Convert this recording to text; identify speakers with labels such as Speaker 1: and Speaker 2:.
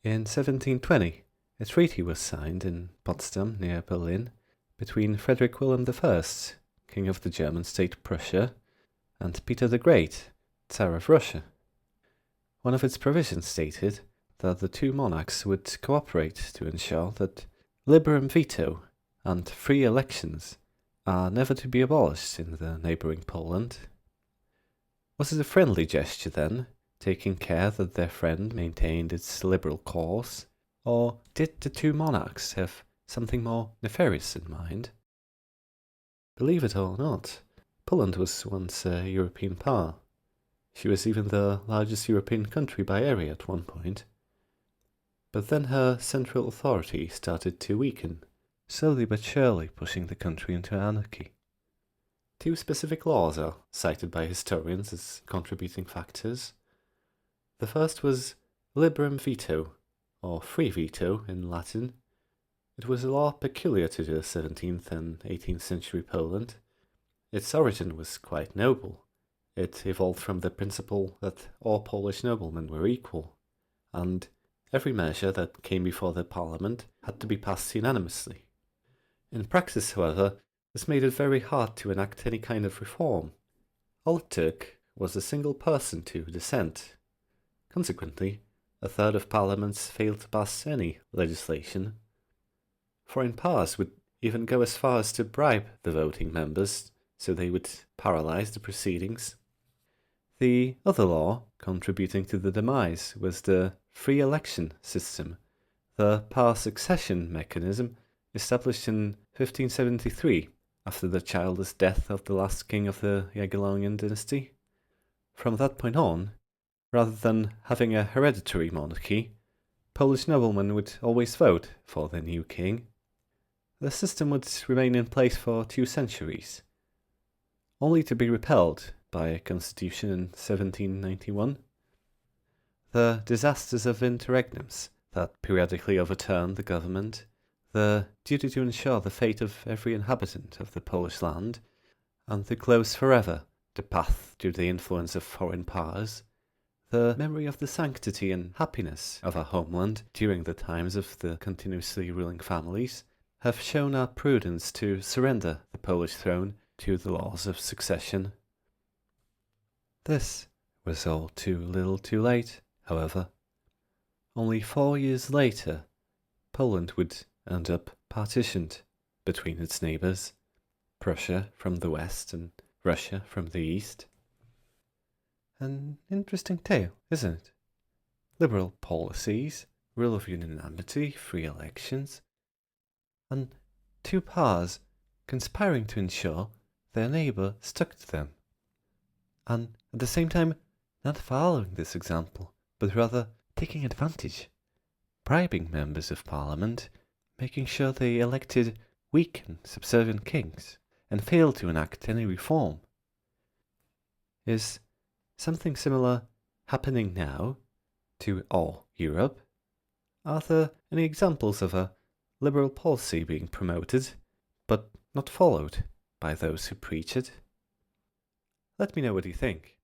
Speaker 1: In 1720, a treaty was signed in Potsdam near Berlin between Frederick William I, King of the German state Prussia, and Peter the Great, Tsar of Russia. One of its provisions stated that the two monarchs would cooperate to ensure that Liberum Veto and free elections are never to be abolished in the neighbouring Poland. Was it a friendly gesture then, taking care that their friend maintained its liberal course, or did the two monarchs have something more nefarious in mind? Believe it or not, Poland was once a European power. She was even the largest European country by area at one point. But then her central authority started to weaken, slowly but surely pushing the country into anarchy. Two specific laws are cited by historians as contributing factors. The first was Liberum Veto, or free veto in Latin. It was a law peculiar to the 17th and 18th century Poland. Its origin was quite noble. It evolved from the principle that all Polish noblemen were equal, and every measure that came before the parliament had to be passed unanimously. In practice, however, this made it very hard to enact any kind of reform. All it took was a single person to dissent. Consequently, a third of parliaments failed to pass any legislation. Foreign powers would even go as far as to bribe the voting members so they would paralyze the proceedings. The other law contributing to the demise was the free election system, the power succession mechanism established in 1573 after the childless death of the last king of the Jagiellonian dynasty. From that point on, rather than having a hereditary monarchy, Polish noblemen would always vote for their new king. The system would remain in place for 2 centuries, only to be repelled by a constitution in 1791. The disasters of interregnums that periodically overturned the government, the duty to ensure the fate of every inhabitant of the Polish land, and to close forever the path to the influence of foreign powers, the memory of the sanctity and happiness of our homeland during the times of the continuously ruling families, have shown our prudence to surrender the Polish throne to the laws of succession. This was all too little too late, however. Only 4 years later, Poland would end up partitioned between its neighbours, Prussia from the west and Russia from the east. An interesting tale, isn't it? Liberal policies, rule of unanimity, free elections, and two powers conspiring to ensure their neighbour stuck to them, and at the same time not following this example, but rather taking advantage, bribing members of parliament, making sure they elected weak and subservient kings, and failed to enact any reform. Is something similar happening now to all Europe? Are there any examples of a liberal policy being promoted, but not followed by those who preach it? Let me know what you think.